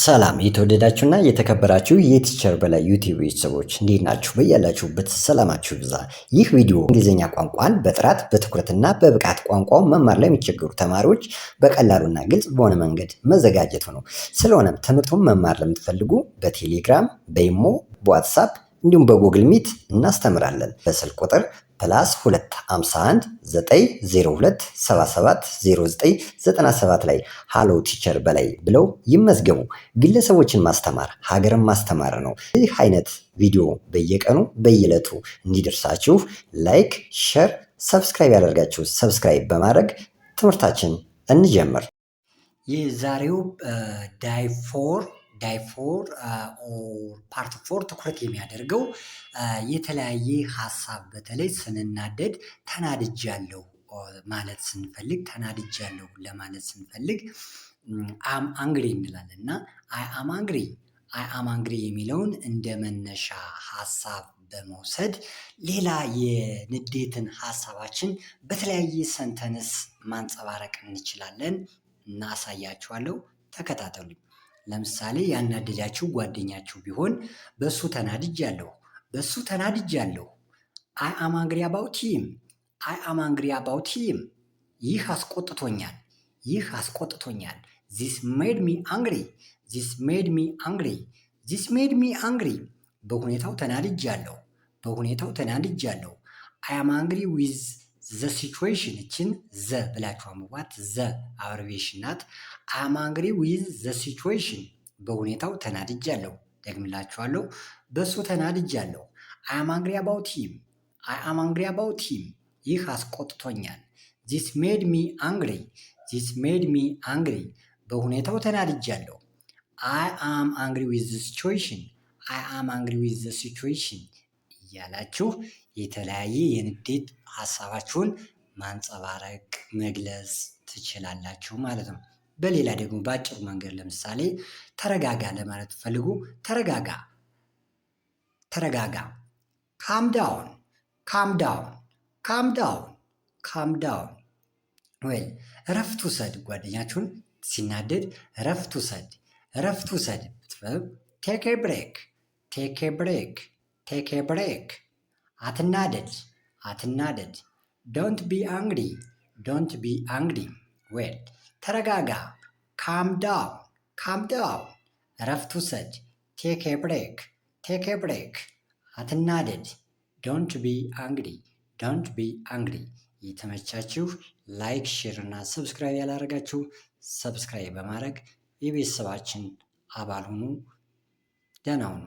ሰላም የተወደዳችሁና የተከበራችሁ የቲቸር በላይ ዩቲዩብ ቤተሰቦች እንዴት ናችሁ? በያላችሁበት ሰላማችሁ ይብዛ። ይህ ቪዲዮ እንግሊዝኛ ቋንቋን በጥራት በትኩረትና በብቃት ቋንቋውን መማር ላይ የሚቸገሩ ተማሪዎች በቀላሉና ግልጽ በሆነ መንገድ መዘጋጀቱ ነው። ስለሆነም ትምህርቱን መማር ለምትፈልጉ በቴሌግራም፣ በኢሞ፣ በዋትሳፕ እንዲሁም በጉግል ሚት እናስተምራለን። በስልክ ቁጥር +251 902 77 0997 ላይ ሃሎ ቲቸር በላይ ብለው ይመዝገቡ። ግለሰቦችን ማስተማር ሀገርን ማስተማር ነው። ይህ አይነት ቪዲዮ በየቀኑ በየዕለቱ እንዲደርሳችሁ ላይክ፣ ሼር፣ ሰብስክራይብ ያደርጋችሁ ሰብስክራይብ በማድረግ ትምህርታችን እንጀምር። የዛሬው ዳይፎር ፓርት 4 ትኩረት የሚያደርገው የተለያየ ሀሳብ በተለይ ስንናደድ ተናድጃለሁ ማለት ስንፈልግ ተናድጃለሁ ለማለት ስንፈልግ አም አንግሪ እንላለን እና አይ አም አንግሪ የሚለውን እንደ መነሻ ሀሳብ በመውሰድ ሌላ የንዴትን ሀሳባችን በተለያየ ሰንተንስ ማንጸባረቅ እንችላለን። እናሳያችኋለሁ፣ ተከታተሉኝ። ለምሳሌ ያናደዳችሁ ጓደኛችሁ ቢሆን በሱ ተናድጃለሁ። አይ አም አንግሪ አባውት ሂም ይህ አስቆጥቶኛል። ዚስ ሜድ ሚ አንግሪ በሁኔታው ተናድጃለሁ። አይ አም አንግሪ ዊዝ ዘ ሲቹዌሽን እችን ዘ ብላችሁ አንብቧት። ዘ አብሬቪዬሽን ናት። አይ አም አንግሪ ዊዝ ዘ ሲቹዌሽን በሁኔታው ተናድጃለሁ። ደግምላችኋለሁ፣ በሱ ተናድጃለሁ። አይ አም አንግሪ አባውት ሂም ይህ አስቆጥቶኛል። ዚስ ሜድ ሚ አንግሪ በሁኔታው ተናድጃለሁ። አይ አም አንግሪ ዊዝ ዘ ሲቹዌሽን እያላችሁ የተለያየ የንዴት ሀሳባችሁን ማንጸባረቅ መግለጽ ትችላላችሁ ማለት ነው። በሌላ ደግሞ በአጭሩ መንገድ ለምሳሌ ተረጋጋ ለማለት ፈልጉ። ተረጋጋ። ካም ዳውን ወይ እረፍት ውሰድ። ጓደኛችሁን ሲናደድ እረፍት ውሰድ። ቴክ ኤ ብሬክ። አትናደድ። ዶንት ቢ አንግሪ ዌል ተረጋጋ። ካም ዳውን እረፍት ውሰድ። ቴክ ኤ ብሬክ አትናደድ። ዶንት ቢ አንግሪ። የተመቻችሁ ላይክ፣ ሼር እና ሰብስክራይብ ያላደረጋችሁ ሰብስክራይብ በማድረግ የቤተሰባችን አባል ሁኑ። ደህና ሁኑ።